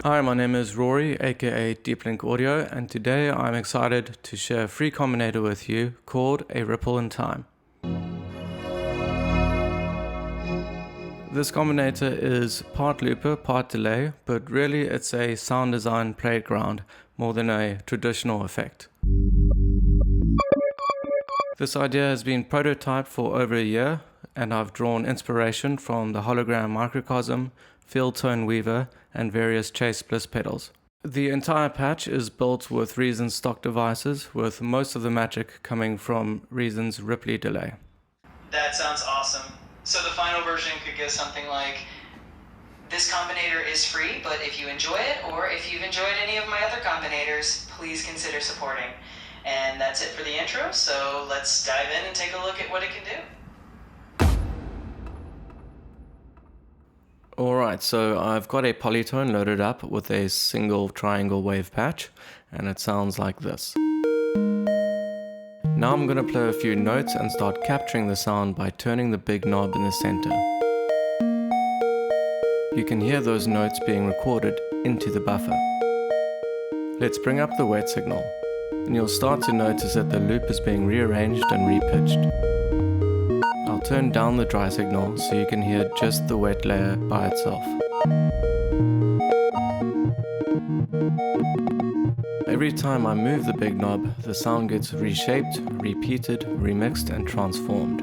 Hi, my name is Rory, aka Deeplink Audio, and today I'm excited to share a free combinator with you called a ripple in time. This combinator is part looper, part delay, but really it's a sound design playground more than a traditional effect. This idea has been prototyped for over a year, and I've drawn inspiration from the Hologram Microcosm, Fieldtone Weaver, and various Chase Bliss pedals. The entire patch is built with Reason's stock devices, with most of the magic coming from Reason's Ripley delay. That sounds awesome. So the final version could go something like, this combinator is free, but if you enjoy it, or if you've enjoyed any of my other combinators, please consider supporting. And that's it for the intro, so let's dive in and take a look at what it can do. Alright, so I've got a polytone loaded up with a single triangle wave patch, and it sounds like this. Now I'm going to play a few notes and start capturing the sound by turning the big knob in the center. You can hear those notes being recorded into the buffer. Let's bring up the wet signal, and you'll start to notice that the loop is being rearranged and repitched. I'll turn down the dry signal so you can hear just the wet layer by itself. Every time I move the big knob, the sound gets reshaped, repeated, remixed, and transformed.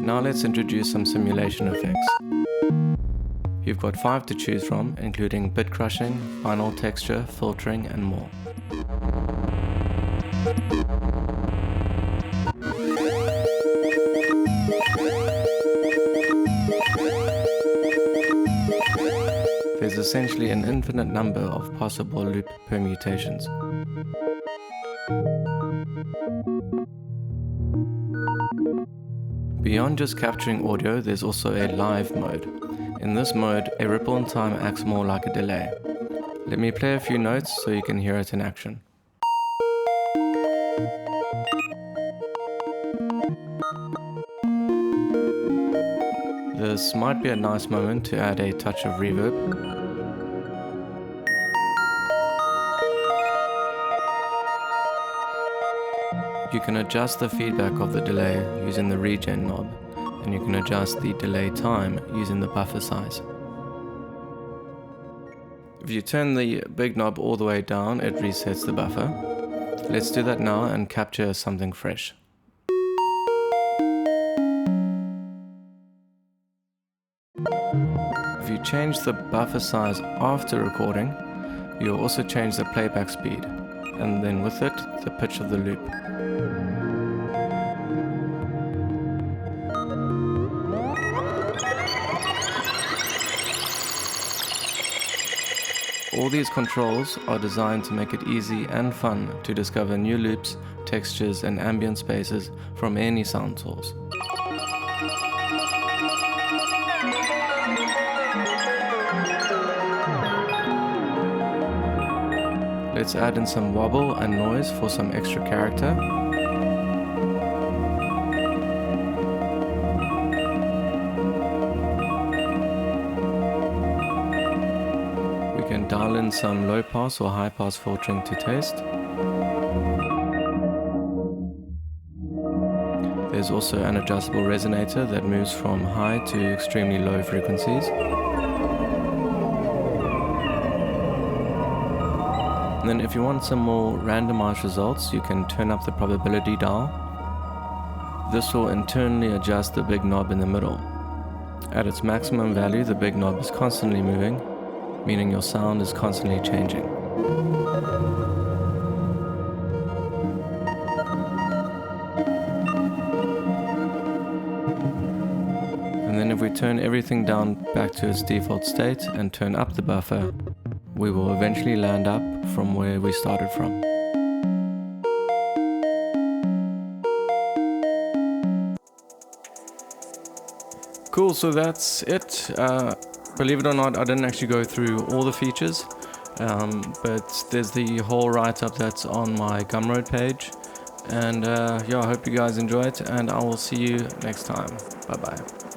Now let's introduce some simulation effects. You've got 5 to choose from, including bit crushing, final texture, filtering, and more. There's essentially an infinite number of possible loop permutations. Beyond just capturing audio, there's also a live mode. In this mode, a ripple in time acts more like a delay. Let me play a few notes so you can hear it in action. This might be a nice moment to add a touch of reverb. You can adjust the feedback of the delay using the regen knob, and you can adjust the delay time using the buffer size. If you turn the big knob all the way down, it resets the buffer. Let's do that now and capture something fresh. If you change the buffer size after recording, you'll also change the playback speed, and then with it, the pitch of the loop. All these controls are designed to make it easy and fun to discover new loops, textures, and ambient spaces from any sound source. Let's add in some wobble and noise for some extra character. We can dial in some low pass or high pass filtering to taste. There's also an adjustable resonator that moves from high to extremely low frequencies. And then if you want some more randomized results, you can turn up the probability dial. This will internally adjust the big knob in the middle. At its maximum value, the big knob is constantly moving, meaning your sound is constantly changing. And then if we turn everything down back to its default state and turn up the buffer, we will eventually land up from where we started from. Cool, so that's it. Believe it or not, I didn't actually go through all the features, but there's the whole write-up that's on my Gumroad page. And yeah, I hope you guys enjoy it, and I will see you next time. Bye bye.